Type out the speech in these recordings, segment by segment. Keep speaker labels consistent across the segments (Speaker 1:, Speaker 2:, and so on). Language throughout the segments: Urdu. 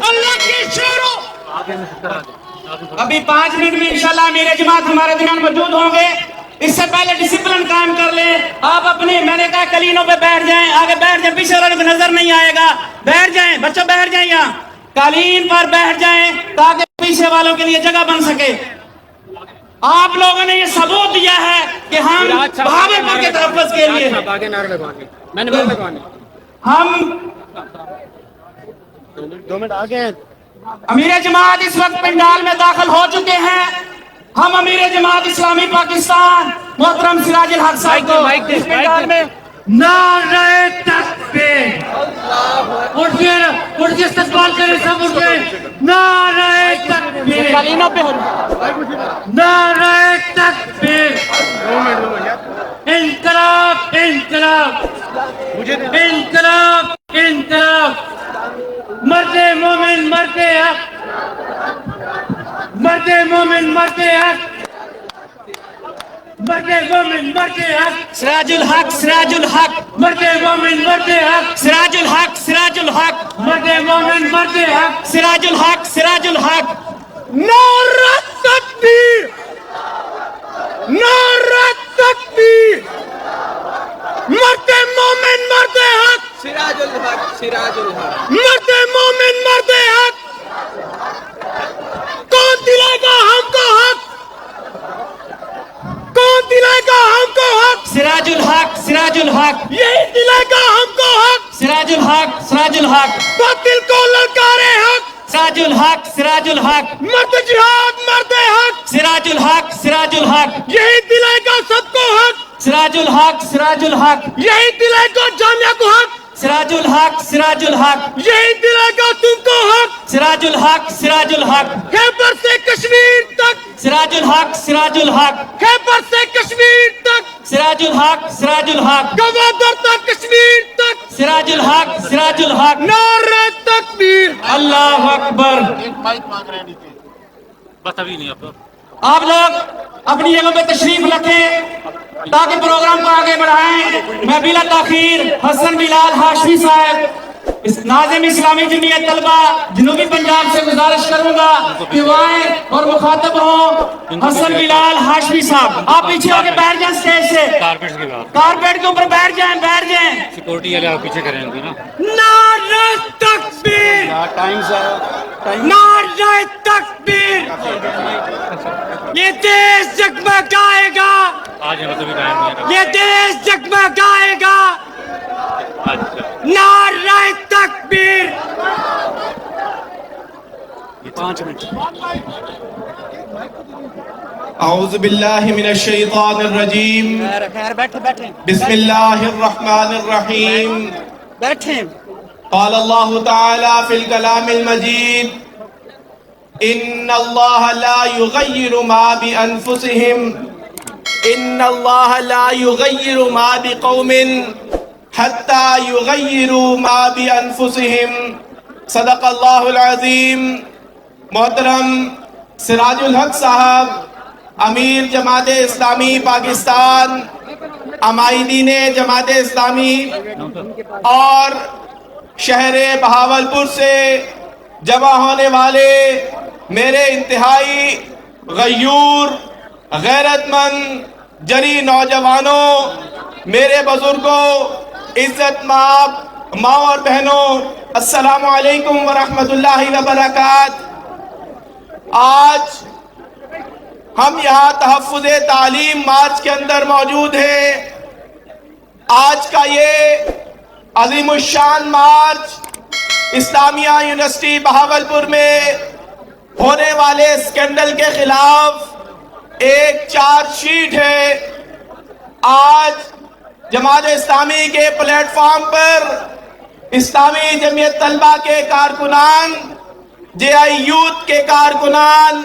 Speaker 1: اللہ کی شروع ابھی 5 منٹ میں انشاءاللہ میرے جماعت ہمارے درمیان موجود ہوں گے. اس سے پہلے ڈسپلن قائم کر لیں. آپ اپنے میں نے کہا کلینوں پہ بیٹھ جائیں, آگے بیٹھ جائیں, پیچھے والے کو نظر نہیں آئے گا. بیٹھ جائیں بچوں, بیٹھ جائیں, یہاں قالین پر بیٹھ جائیں تاکہ پیچھے والوں کے لیے جگہ بن سکے. آپ لوگوں نے یہ ثبوت دیا ہے کہ ہم بہاولپور کے تحفظ کے لیے ہم
Speaker 2: 2 منٹ آگے ہیں.
Speaker 1: امیر جماعت اس وقت پنڈال میں داخل ہو چکے ہیں. ہم امیر جماعت اسلامی پاکستان محترم سراج الحق صاحب کو اس پنڈال میں نعرہ تکبیر اٹھ کے استقبال کریں. سب اٹھ کے نعرہ تکبیر, نعرہ تکبیر, انقلاب انقلاب انقلاب انقلاب. مرد مومن مرد حق, مرد مومن مرد حق, مرد مومن مرد حق. سراج الحق سراج الحق, مرد مومن مرد حق. سراج الحق سراج الحق, مرد مومن مرد حق. سراج الحق سراج الحق. نعرہ تکبیر, نعرہ تکبیر. مرد مومن مرد حق.
Speaker 2: سراج الحق سراج الحق.
Speaker 1: مرد مومن مرد حق. کون دلائے گا ہم کو حق, کون دلائے گا ہم کو حق. سراج الحق سراج الحق, یہی دلائے گا ہم کو حق. سراج الحق سراج الحق, باطل کو للکارے حق. سراج الحق سراج الحق, مرد جہاد مرد حق. سراج الحق سراج الحق, یہی دلائے گا سب کو حق. سراج الحق سراج الحق, یہی دلائے گا جامعہ کو حق. سراج الحق سراج الحق, یہی دلائے گا تم کو حق. سراج الحق سراج الحق, خیبر سے کشمیر تک. سراج الحق سراج الحق, خیبر سے کشمیر تک. سراج الحق سراج الحق, گوادر تک کشمیر تک. سراج الحق سراج الحق. نعرہ تکبیر, اللہ اکبر.
Speaker 3: بس ابھی نہیں.
Speaker 1: آپ لوگ اپنی جگہوں پہ تشریف رکھیں تاکہ پروگرام کو آگے بڑھائیں. میں بلا تاخیر حسن بلال ہاشمی صاحب ناظم اسلامی جمعیت طلبہ جنوبی پنجاب سے گزارش کروں گا کہ وہ آئیں اور مخاطب ہوں. حسن بلال ہاشمی صاحب, آپ پیچھے ہو کے بیٹھ جائیں اسٹیج سے, کارپیٹ کے اوپر بیٹھ جائیں, بیٹھ جائیں.
Speaker 3: سیکورٹی والے آپ پیچھے کریں گے نا.
Speaker 1: نعرہ تکبیر, نعرہ تکبیر. یہ دیش جگمگائے گا,
Speaker 3: آج مطلب ٹائم نہیں ہے.
Speaker 1: یہ دیش جگمگائے گا. نعرہ تکبیر.
Speaker 3: 5 منٹ.
Speaker 4: اعوذ باللہ من الشیطان الرجیم. بسم اللہ الرحمن الرحیم. قال اللہ تعالی فی الکلام المجید ان اللہ لا یغیر ما بانفسہم ان اللہ لا یغیر ما بقوم حتی یغیروا ما بانفسہم. صدق اللہ العظیم. محترم سراج الحق صاحب امیر جماعت اسلامی پاکستان, عمائدین جماعت اسلامی اور شہر بہاولپور سے جمع ہونے والے میرے انتہائی غیور غیرت مند جری نوجوانوں, میرے بزرگوں, عزت مآب ماں اور بہنوں, السلام علیکم ورحمۃ اللہ وبرکاتہ. آج ہم یہاں تحفظ تعلیم مارچ کے اندر موجود ہیں. آج کا یہ عظیم الشان مارچ اسلامیہ یونیورسٹی بہاولپور میں ہونے والے اسکینڈل کے خلاف ایک چارج شیٹ ہے. آج جماعت اسلامی کے پلیٹ فارم پر اسلامی جمعیت طلبہ کے کارکنان, جے آئی یوتھ کے کارکنان,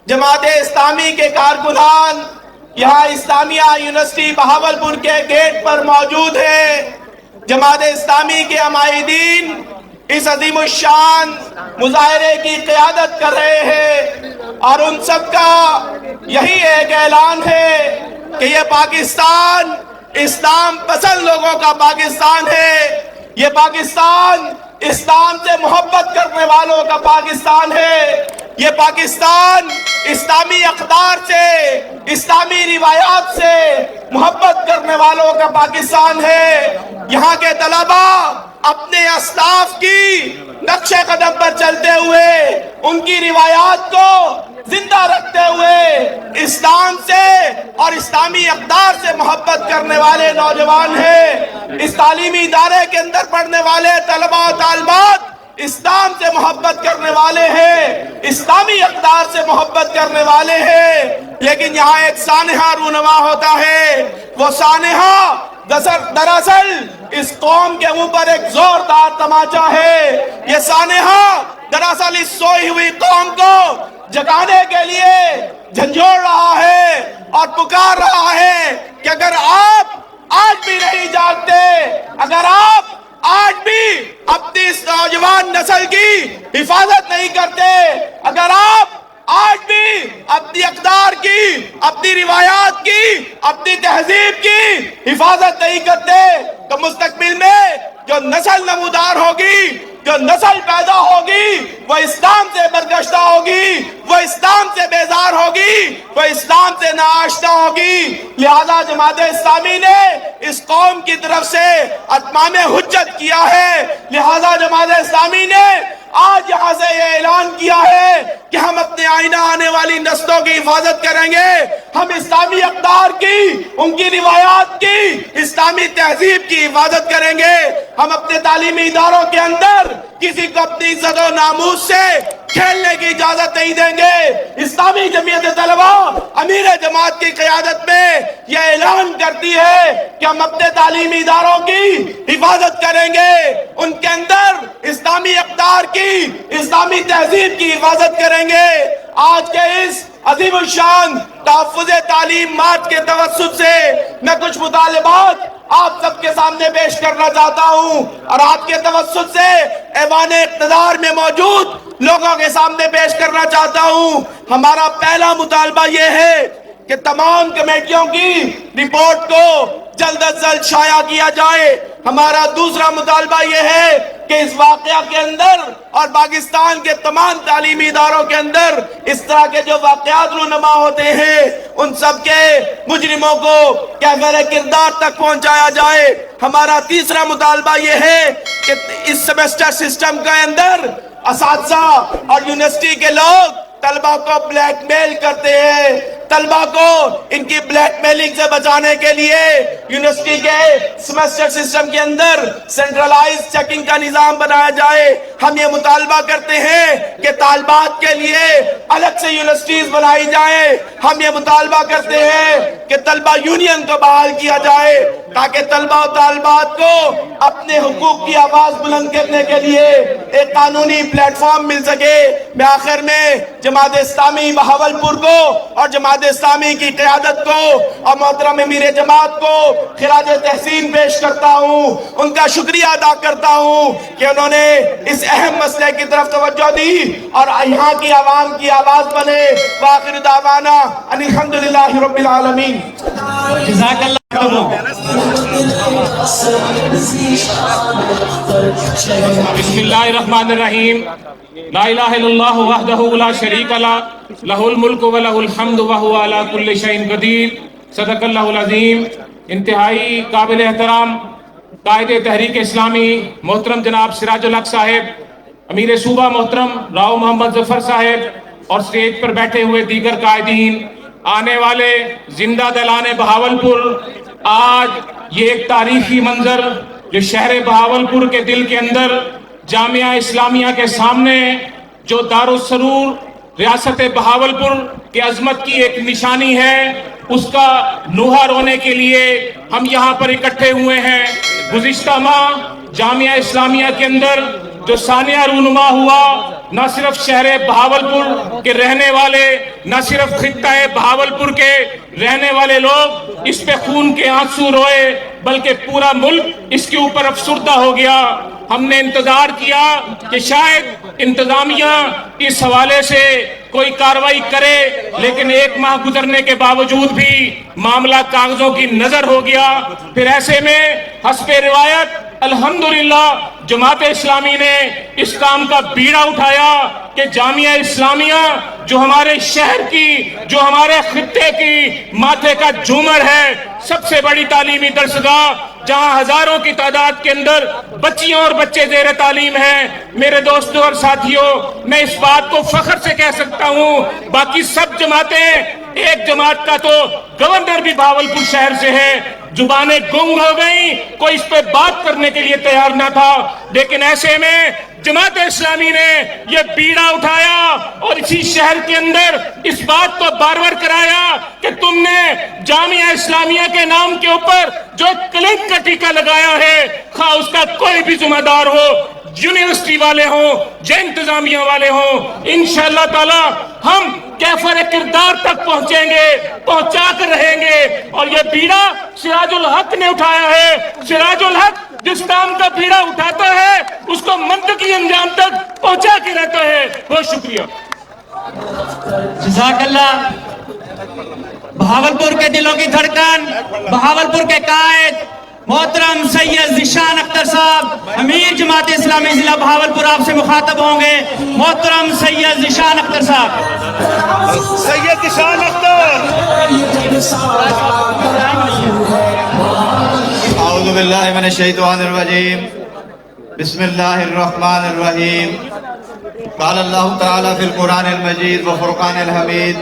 Speaker 4: جماعت اسلامی کے کارکنان یہاں اسلامیہ یونیورسٹی بہاولپور کے گیٹ پر موجود ہیں. جماعت اسلامی کے عمائدین اس عظیم الشان مظاہرے کی قیادت کر رہے ہیں اور ان سب کا یہی ایک اعلان ہے کہ یہ پاکستان اسلام پسند لوگوں کا پاکستان ہے. یہ پاکستان اسلام سے محبت کرنے والوں کا پاکستان ہے۔ یہ پاکستان اسلامی اقدار سے، اسلامی روایات سے محبت کرنے والوں کا پاکستان ہے۔ یہاں کے طلبہ اپنے اسلاف کی نقش قدم پر چلتے ہوئے، ان کی روایات کو زندہ رکھتے ہوئے اسلام سے اور اسلامی اقدار سے محبت کرنے والے نوجوان ہیں۔ اس تعلیمی ادارے کے اندر پڑھنے والے طلبہ و طالبات اسلام سے محبت کرنے والے ہیں، اسلامی اقدار سے محبت کرنے والے ہیں۔ لیکن یہاں ایک سانحہ رونما ہوتا ہے، وہ سانحہ دراصل اس قوم کے اوپر ایک زوردار تماچا ہے۔ یہ سانحہ دراصل اس سوئی ہوئی قوم کو جگانے کے لیے جھنجھوڑ رہا ہے اور پکار رہا ہے کہ اگر آپ آج بھی نہیں جاگتے، اگر آپ آج بھی اپنی اس نوجوان نسل کی حفاظت نہیں کرتے، اگر آپ آج بھی اپنی اقدار کی، اپنی روایات کی، اپنی تہذیب کی حفاظت نہیں کرتے، تو مستقبل میں جو نسل نمودار ہوگی، جو نسل پیدا ہوگی، وہ اسلام سے برگشتہ ہوگی، وہ اسلام سے بیزار ہوگی، وہ اسلام سے ناآشنا ہوگی۔ لہذا جماعت اسلامی نے اس قوم کی طرف سے اتمام حجت کیا ہے۔ لہذا جماعت اسلامی نے آج یہاں سے یہ اعلان کیا ہے کہ ہم اپنے آئینہ آنے والی نسلوں کی حفاظت کریں گے، ہم اسلامی اقدار کی، ان کی روایات کی، اسلامی تہذیب کی حفاظت کریں گے۔ ہم اپنے تعلیمی اداروں کے اندر کسی کو اپنی عزت و ناموس سے کھیلنے کی اجازت نہیں دیں گے۔ اسلامی جمعیت طلبہ امیر جماعت کی قیادت میں یہ اعلان کرتی ہے کہ ہم اپنے تعلیمی اداروں کی حفاظت کریں گے، ان کے اندر اسلامی اقدار کی، اسلامی تہذیب کی حفاظت کریں گے۔ آج کے اس عظیم الشان تحفظ تعلیم مارچ کے توسط سے میں کچھ مطالبات آپ سب کے سامنے پیش کرنا چاہتا ہوں، اور آپ کے توسط سے ایوان اقتدار میں موجود لوگوں کے سامنے پیش کرنا چاہتا ہوں۔ ہمارا پہلا مطالبہ یہ ہے کہ تمام کمیٹیوں کی رپورٹ کو جلد از جلد شائع کیا جائے۔ ہمارا دوسرا مطالبہ یہ ہے کہ اس واقعہ کے اندر اور پاکستان کے تمام تعلیمی اداروں کے اندر اس طرح کے جو واقعات رونما ہوتے ہیں، ان سب کے مجرموں کو کیفر کردار تک پہنچایا جائے۔ ہمارا تیسرا مطالبہ یہ ہے کہ اس سیمسٹر سسٹم کے اندر اساتذہ اور یونیورسٹی کے لوگ طلبہ کو بلیک میل کرتے ہیں، طلبہ کو ان کی بلیک میلنگ سے بچانے کے لیے یونیورسٹی کے سیمسٹر سسٹم کے اندر سینٹرلائز چیکنگ کا نظام بنایا جائے۔ ہم یہ مطالبہ کرتے ہیں کہ طالبات کے لیے الگ سے یونیورسٹیز بنائی جائیں۔ ہم یہ مطالبہ کرتے ہیں کہ طلبہ یونین کو بحال کیا جائے تاکہ طلبہ و طالبات کو اپنے حقوق کی آواز بلند کرنے کے لیے ایک قانونی پلیٹ فارم مل سکے۔ میں آخر میں جماعت اسلامی بہاولپور کو اور جماعت اسلامی کی قیادت کو اور محترم امیر جماعت کو خراج تحسین پیش کرتا ہوں، ان کا شکریہ ادا کرتا ہوں کہ انہوں نے اس اہم مسئلے کی طرف توجہ دی اور یہاں کی عوام کی آواز بنے۔ وآخر دعوانا ان الحمدللہ رب العالمین۔
Speaker 1: جزاک اللہ
Speaker 5: بسم اللہ الرحمن الرحیم۔ لا الہ الا اللہ وحدہ لا شریک لہ لہ الملک و لہ الحمد وہو علی کل شیء قدیر۔ صدق اللہ العظیم۔ انتہائی قابل احترام قائد تحریک اسلامی محترم جناب سراج الحق صاحب، امیر صوبہ محترم راؤ محمد ظفر صاحب اور سٹیج پر بیٹھے ہوئے دیگر قائدین، آنے والے زندہ دلان بہاولپور، آج یہ ایک تاریخی منظر جو شہر بہاولپور کے دل کے اندر جامعہ اسلامیہ کے سامنے جو دارالسرور ریاست بہاولپور کی عظمت کی ایک نشانی ہے، اس کا نوحہ رونے کے لیے ہم یہاں پر اکٹھے ہوئے ہیں۔ گزشتہ ماہ جامعہ اسلامیہ کے اندر جو سانحہ رونما ہوا، نہ صرف شہر بہاولپور کے رہنے والے، نہ صرف خطہ بہاولپور کے رہنے والے لوگ اس پہ خون کے آنسو روئے، بلکہ پورا ملک اس کے اوپر افسردہ ہو گیا۔ ہم نے انتظار کیا کہ شاید انتظامیہ اس حوالے سے کوئی کارروائی کرے، لیکن 1 ماہ گزرنے کے باوجود بھی معاملہ کاغذوں کی نظر ہو گیا۔ پھر ایسے میں حسب روایت الحمدللہ جماعت اسلامی نے اس کام کا بیڑا اٹھایا کہ جامعہ اسلامیہ جو ہمارے شہر کی، جو ہمارے خطے کی ماتھے کا جھومر ہے، سب سے بڑی تعلیمی درسگاہ، جہاں ہزاروں کی تعداد کے اندر بچیاں اور بچے زیر تعلیم ہیں، میرے دوستوں اور ساتھیوں، میں اس بات کو فخر سے کہہ سکتا ہوں، باقی سب جماعتیں، ایک جماعت کا تو گورنر بھی بھاولپور شہر سے ہے، زبانیں گنگ ہو گئیں، کوئی اس پہ بات کرنے کے لیے تیار نہ تھا، لیکن ایسے میں جماعت اسلامی نے یہ بیڑا اٹھایا اور اسی شہر کے اندر اس بات کو بار کرایا کہ تم نے جامعہ اسلامیہ کے نام کے اوپر جو کلنک کا ٹیکہ لگایا ہے، خواہ اس کا کوئی بھی ذمہ دار ہو، یونیورسٹی والے ہوں یا انتظامیہ والے ہوں، انشاءاللہ تعالی ہم کیفر کردار تک پہنچیں گے، پہنچا کر رہیں گے۔ اور یہ بیڑا سراج الحق نے اٹھایا ہے۔ سراج الحق جس کام کا بیڑا اٹھاتا ہے اس کو منطقی انجام تک پہنچا کے رہتا ہے۔ بہت شکریہ۔
Speaker 1: جزاک اللہ۔ بہاولپور کے دلوں کی دھڑکن، بہاولپور کے قائد محترم سید ذیشان اختر صاحب، امیر جماعت اسلامی ضلع بہاولپور آپ سے مخاطب ہوں گے۔ محترم سید ذیشان اختر صاحب۔
Speaker 4: سید ذیشان اختر۔
Speaker 6: اعوذ باللہ من الشیطان الرجیم، بسم اللہ الرحمن الرحیم۔ قال اللہ تعالی فی القرآن المجید وفرقان الحمید،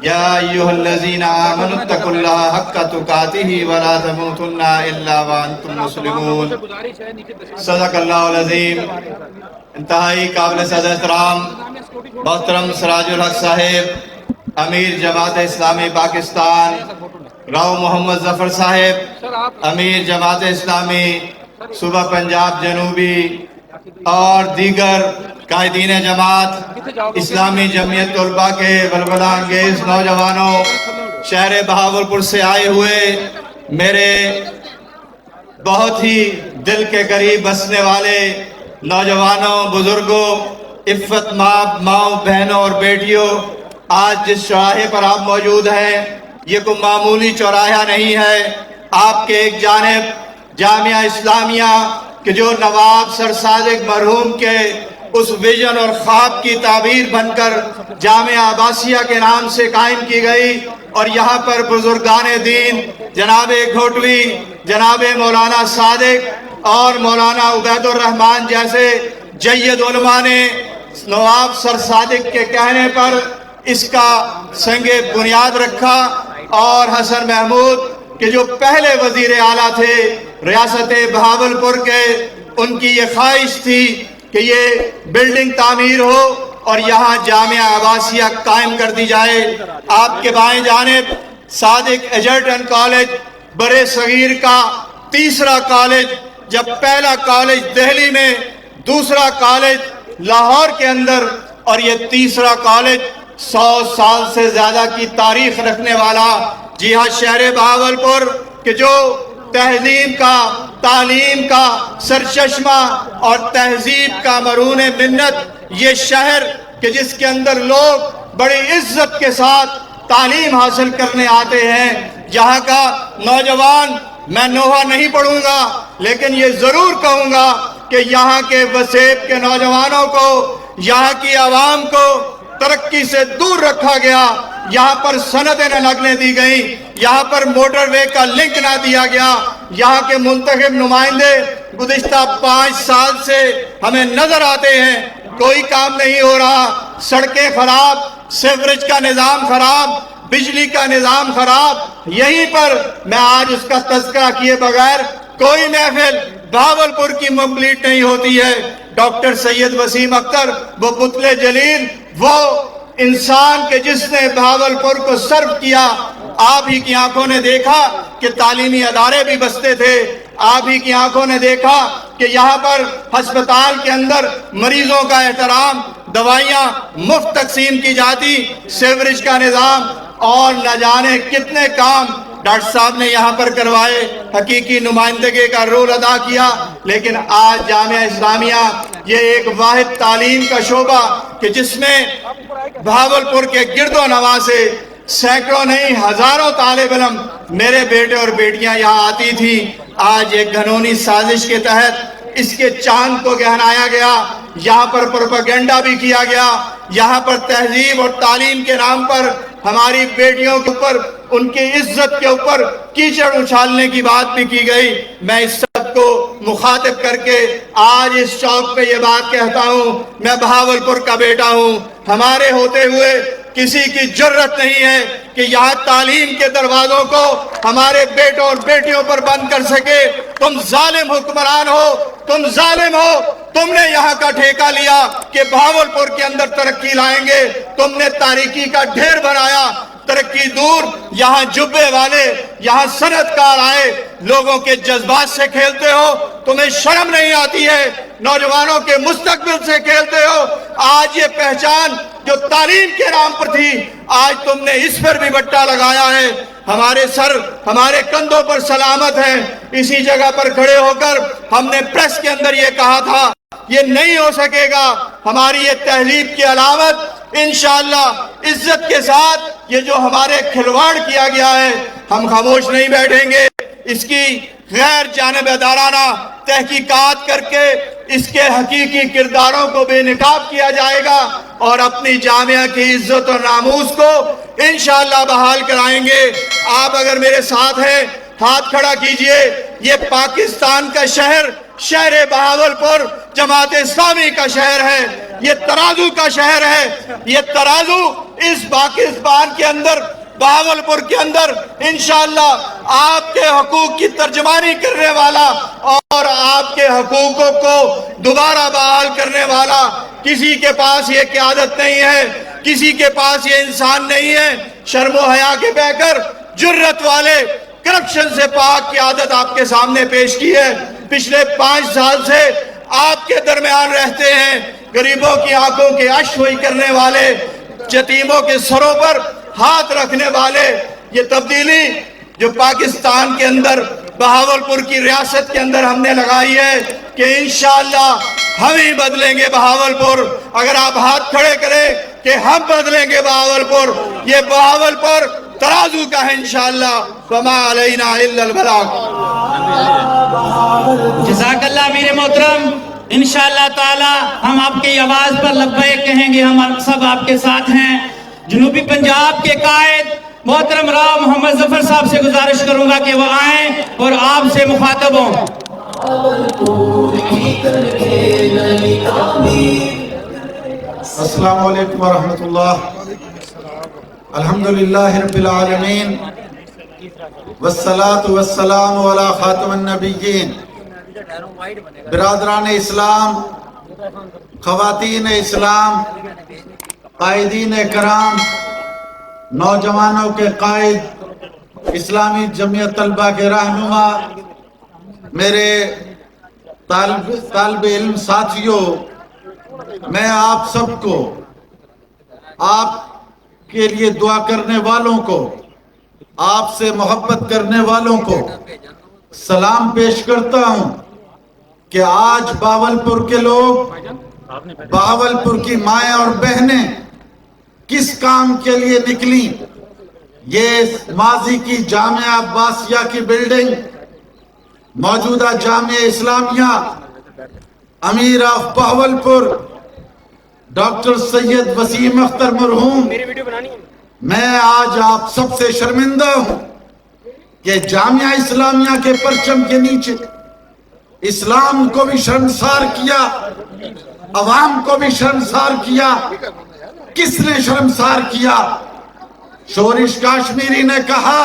Speaker 6: یا ایہا الذین آمنوا اتقوا اللہ حق تقاتہ ولا تموتن الا وانتم مسلمون۔ صدق اللہ العظیم۔ انتہائی قابل صدر احترام محترم سراج الحق صاحب، امیر جماعت اسلامی پاکستان، راؤ محمد ظفر صاحب، امیر جماعت اسلامی صوبہ پنجاب جنوبی، اور دیگر قائدین جماعت، اسلامی جمعیت طلباء کے ولولہ انگیز نوجوانوں، شہر بہاولپور سے آئے ہوئے میرے بہت ہی دل کے قریب بسنے والے نوجوانوں، بزرگوں، عفت ماؤں، بہنوں اور بیٹیوں، آج جس چوراہے پر آپ موجود ہیں یہ کوئی معمولی چوراہا نہیں ہے۔ آپ کے ایک جانب جامعہ اسلامیہ کہ جو نواب سر صادق مرحوم کے اس ویژن اور خواب کی تعبیر بن کر جامعہ عباسیہ کے نام سے قائم کی گئی، اور یہاں پر بزرگان دین جناب گھوٹوی، جناب مولانا صادق اور مولانا عبید الرحمن جیسے جید علماء نے نواب سر صادق کے کہنے پر اس کا سنگ بنیاد رکھا، اور حسن محمود کہ جو پہلے وزیر اعلیٰ تھے ریاست بہاولپور کے، ان کی یہ خواہش تھی کہ یہ بلڈنگ تعمیر ہو اور یہاں جامعہ عباسیہ قائم کر دی جائے۔ آپ کے بائیں جانب صادق ایجرٹن کالج برے صغیر کا تیسرا کالج، جب پہلا کالج دہلی میں، دوسرا کالج لاہور کے اندر، اور یہ تیسرا کالج 100 سال سے زیادہ کی تاریخ رکھنے والا، جی ہاں، شہر بہاولپور کہ جو تہذیب کا، تعلیم کا سرچشمہ اور تہذیب کا مرہون منت یہ شہر کہ جس کے اندر لوگ بڑی عزت کے ساتھ تعلیم حاصل کرنے آتے ہیں، یہاں کا نوجوان، میں نوحہ نہیں پڑھوں گا لیکن یہ ضرور کہوں گا کہ یہاں کے وسیب کے نوجوانوں کو، یہاں کی عوام کو ترقی سے دور رکھا گیا، یہاں پر صنعتیں نہ لگنے دی گئیں، یہاں پر موٹر وے کا لنک نہ دیا گیا۔ یہاں کے منتخب نمائندے گزشتہ 5 سال سے ہمیں نظر آتے ہیں، کوئی کام نہیں ہو رہا، سڑکیں خراب، سیوریج کا نظام خراب، بجلی کا نظام خراب۔ یہیں پر میں آج اس کا تذکرہ کیے بغیر کوئی محفل بہاولپور کی ممپلیٹ نہیں ہوتی ہے۔ ڈاکٹر سید وسیم اختر وہ پتلے جلیل، وہ انسان کے جس نے بہاولپور کو سرو کیا، آپ ہی کی آنکھوں نے دیکھا کہ تعلیمی ادارے بھی بستے تھے، آپ ہی کی آنکھوں نے دیکھا کہ یہاں پر ہسپتال کے اندر مریضوں کا احترام، دوائیاں مفت تقسیم کی جاتی، سیوریج کا نظام، اور نہ جانے کتنے کام ڈاکٹر صاحب نے یہاں پر کروائے، حقیقی نمائندگی کا رول ادا کیا، لیکن آج جامعہ اسلامیہ یہ ایک واحد تعلیم کا شعبہ کہ جس میں بہاولپور کے گرد و نواح سے سینکڑوں نہیں ہزاروں طالب علم میرے بیٹے اور بیٹیاں یہاں آتی تھی، آج ایک گھنونی سازش کے تحت اس کے چاند کو گہرایا گیا، یہاں پر پروپیگنڈا بھی کیا گیا، یہاں پر تہذیب اور تعلیم کے نام پر ہماری بیٹیوں کے اوپر، ان کی عزت کے اوپر کیچڑ اچھالنے کی بات بھی کی گئی۔ میں اس سب کو مخاطب کر کے آج اس چوک پہ یہ بات کہتا ہوں، میں بہاولپور کا بیٹا ہوں، ہمارے ہوتے ہوئے کسی کی جرت نہیں ہے کہ یہاں تعلیم کے دروازوں کو ہمارے بیٹوں اور بیٹیوں پر بند کر سکے۔ تم ظالم حکمران ہو، تم ظالم ہو، تم نے یہاں کا ٹھیکہ لیا کہ بہاولپور کے اندر ترقی لائیں گے، تم نے تاریکی کا ڈھیر بنایا، ترقی دور، یہاں جبے والے، یہاں صنعت کار آئے، لوگوں کے جذبات سے کھیلتے ہو، تمہیں شرم نہیں آتی ہے، نوجوانوں کے مستقبل سے کھیلتے ہو۔ آج یہ پہچان جو تعلیم کے نام پر تھی، آج تم نے اس پر بھی بٹا لگایا ہے۔ ہمارے سر ہمارے کندھوں پر سلامت ہیں، اسی جگہ پر کھڑے ہو کر ہم نے پریس کے اندر یہ کہا تھا، یہ نہیں ہو سکے گا، ہماری یہ تہذیب کی علامت انشاءاللہ عزت کے ساتھ یہ جو ہمارے کھلواڑ کیا گیا ہے، ہم خاموش نہیں بیٹھیں گے، اس کی غیر جانبدارانہ تحقیقات کر کے اس کے حقیقی کرداروں کو بے نقاب کیا جائے گا اور اپنی جامعہ کی عزت اور ناموس کو انشاءاللہ بحال کرائیں گے۔ آپ اگر میرے ساتھ ہیں ہاتھ کھڑا کیجئے۔ یہ پاکستان کا شہر بہاولپور جماعت اسلامی کا شہر ہے، یہ ترازو کا شہر ہے، یہ ترازو اس پاکستان کے اندر بہاولپور کے اندر انشاءاللہ آپ کے حقوق کی ترجمانی کرنے والا اور آپ کے حقوقوں کو دوبارہ بحال کرنے والا، کسی کے پاس یہ قیادت نہیں ہے، کسی کے پاس یہ انسان نہیں ہے، شرم و حیا کے بہ کر جرت والے کرپشن سے پاک قیادت آپ کے سامنے پیش کی ہے۔ پچھلے 5 سال سے آپ کے درمیان رہتے ہیں، غریبوں کی آنکھوں کے اشوئی کرنے والے، یتیموں کے سروں پر ہاتھ رکھنے والے۔ یہ تبدیلی جو پاکستان کے اندر بہاولپور کی ریاست کے اندر ہم نے لگائی ہے کہ انشاءاللہ ہم ہی بدلیں گے بہاولپور۔ اگر آپ ہاتھ کھڑے کریں کہ ہم بدلیں گے بہاولپور، یہ بہاولپور ترازو کا ہے انشاءاللہ۔ وما علینا الا البلاغ۔
Speaker 1: جزاک اللہ امیر محترم، انشاءاللہ تعالی ہم آپ کی آواز پر لبیک کہیں گے، ہم سب آپ کے ساتھ ہیں۔ جنوبی پنجاب کے قائد محترم راؤ محمد ظفر صاحب سے گزارش کروں گا کہ وہ آئیں اور آپ سے مخاطب ہوں۔
Speaker 7: السلام علیکم ورحمۃ اللہ۔ الحمدللہ رب العالمین والصلاة والسلام علی خاتم النبیین۔ برادران اسلام، خواتین اسلام، قائدین کرام، نوجوانوں کے قائد، اسلامی جمعیت طلبہ کے رہنما، میرے طالب علم ساتھیوں، میں آپ سب کو، آپ کے لیے دعا کرنے والوں کو، آپ سے محبت کرنے والوں کو سلام پیش کرتا ہوں کہ آج بہاولپور کے لوگ، بہاولپور کی مائیں اور بہنیں کس کام کے لیے نکلی؟ یہ ماضی کی جامعہ عباسیہ کی بلڈنگ، موجودہ جامعہ اسلامیہ، امیر آف بہاولپور ڈاکٹر سید وسیم اختر مرحوم، میں آج آپ سب سے شرمندہ ہوں کہ جامعہ اسلامیہ کے پرچم کے نیچے اسلام کو بھی شرمسار کیا، عوام کو بھی شرمسار کیا۔ کس نے شرمسار کیا؟ شورش کاشمیری نے کہا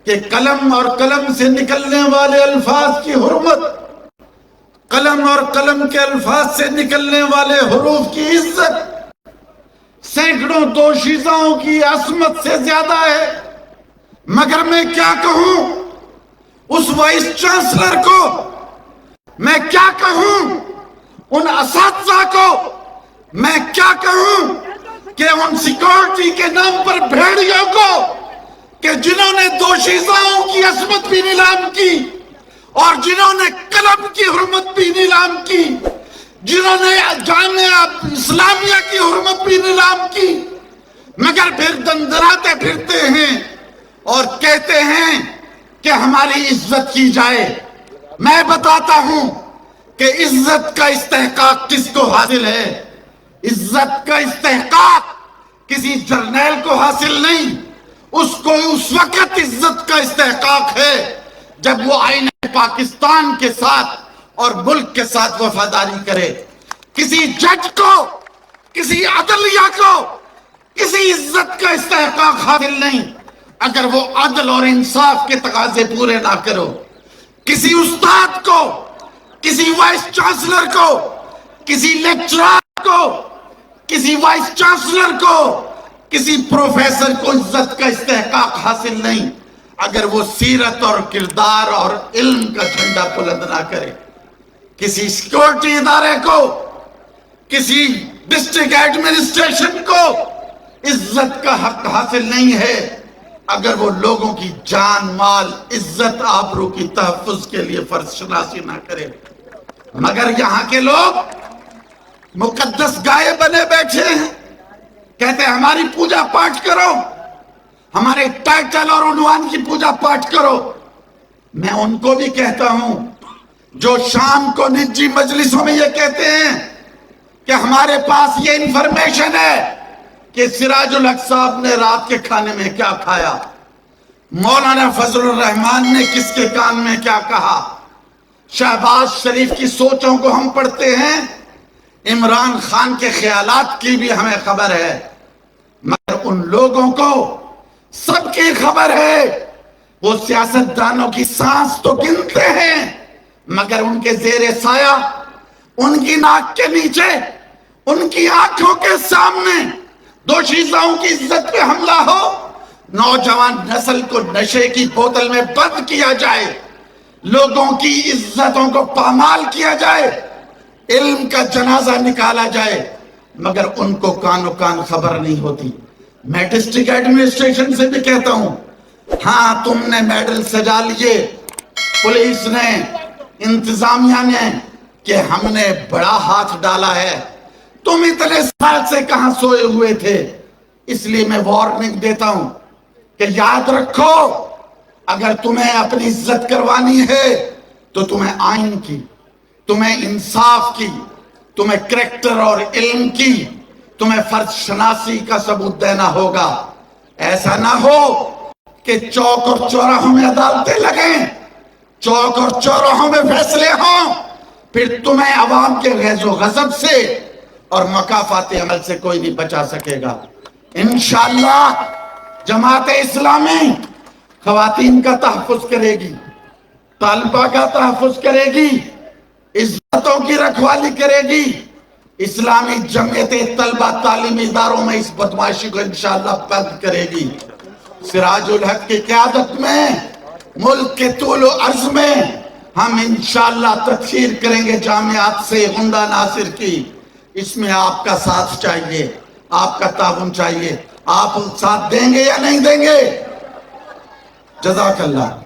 Speaker 7: کہ قلم اور قلم سے نکلنے والے الفاظ کی حرمت، قلم اور قلم کے الفاظ سے نکلنے والے حروف کی عزت سینکڑوں دوشیزاؤں کی عصمت سے زیادہ ہے۔ مگر میں کیا کہوں اس وائس چانسلر کو، میں کیا کہوں ان اساتذہ کو، میں کیا کہوں کہ ان سیکورٹی کے نام پر بھیڑیوں کو کہ جنہوں نے دوشیزاؤں کی عصمت بھی نیلام کی اور جنہوں نے قلم کی حرمت بھی نیلام کی، جنہوں نے جامعہ اسلامیہ کی حرمت بھی نیلام کی، مگر پھر دندراتے پھرتے ہیں اور کہتے ہیں کہ ہماری عزت کی جائے۔ میں بتاتا ہوں کہ عزت کا استحقاق کس کو حاصل ہے۔ عزت کا استحقاق کسی جرنیل کو حاصل نہیں، اس کو اس وقت عزت کا استحقاق ہے جب وہ آئین پاکستان کے ساتھ اور ملک کے ساتھ وفاداری کرے۔ کسی جج کو، کسی عدلیہ کو کسی عزت کا استحقاق حاصل نہیں اگر وہ عدل اور انصاف کے تقاضے پورے نہ کرو۔ کسی استاد کو، کسی وائس چانسلر کو، کسی لیکچرار کو، کسی وائس چانسلر کو، کسی پروفیسر کو عزت کا استحقاق حاصل نہیں اگر وہ سیرت اور کردار اور علم کا جھنڈا بلند نہ کرے۔ کسی سیکورٹی ادارے کو، کسی ڈسٹرکٹ ایڈمنسٹریشن کو عزت کا حق حاصل نہیں ہے اگر وہ لوگوں کی جان، مال، عزت، آبرو کی تحفظ کے لیے فرض شناسی نہ کرے۔ مگر یہاں کے لوگ مقدس گائے بنے بیٹھے ہیں، کہتے ہیں ہماری پوجا پاٹ کرو، ہمارے ٹائٹل اور عنوان کی پوجا پاٹ کرو۔ میں ان کو بھی کہتا ہوں جو شام کو نجی مجلسوں میں یہ کہتے ہیں کہ ہمارے پاس یہ انفارمیشن ہے کہ سراج الحق صاحب نے رات کے کھانے میں کیا کھایا، مولانا فضل الرحمان نے کس کے کان میں کیا کہا، شہباز شریف کی سوچوں کو ہم پڑھتے ہیں، عمران خان کے خیالات کی بھی ہمیں خبر ہے، مگر ان لوگوں کو سب کی خبر ہے۔ وہ سیاستدانوں کی سانس تو گنتے ہیں مگر ان کے زیر سایہ، ان کی ناک کے نیچے، ان کی آنکھوں کے سامنے دوشیزاؤں کی عزت پہ حملہ ہو، نوجوان نسل کو نشے کی بوتل میں بند کیا جائے، لوگوں کی عزتوں کو پامال کیا جائے، علم کا جنازہ نکالا جائے، مگر ان کو کان و کان خبر نہیں ہوتی۔ میں ڈسٹرکٹ ایڈمنسٹریشن سے بھی کہتا ہوں، ہاں تم نے میڈل سجا لیے، پولیس نے، انتظامیہ نے، کہ ہم نے بڑا ہاتھ ڈالا ہے، تم اتنے سال سے کہاں سوئے ہوئے تھے۔ اس لیے میں وارننگ دیتا ہوں کہ یاد رکھو، اگر تمہیں اپنی عزت کروانی ہے تو تمہیں آئین کی، تمہیں انصاف کی، تمہیں کریکٹر اور علم کی، تمہیں فرض شناسی کا ثبوت دینا ہوگا۔ ایسا نہ ہو کہ چوک اور چوراہوں میں عدالتیں لگیں، چوک اور چوراہوں میں فیصلے ہوں، پھر تمہیں عوام کے غیظ و غضب سے اور مکافات عمل سے کوئی نہیں بچا سکے گا۔ انشاءاللہ جماعت اسلامی خواتین کا تحفظ کرے گی، طالبہ کا تحفظ کرے گی، عزتوں کی رکھوالی کرے گی، اسلامی جمعیت طلبہ تعلیمی اداروں میں اس بدمعاشی کو انشاءاللہ بند کرے گی۔ سراج الحق کی قیادت میں ملک کے طول و عرض میں ہم انشاءاللہ تطہیر کریں گے جامعات سے غنڈہ ناصر کی۔ اس میں آپ کا ساتھ چاہیے، آپ کا تعاون چاہیے۔ آپ ساتھ دیں گے یا نہیں دیں گے؟ جزاک اللہ۔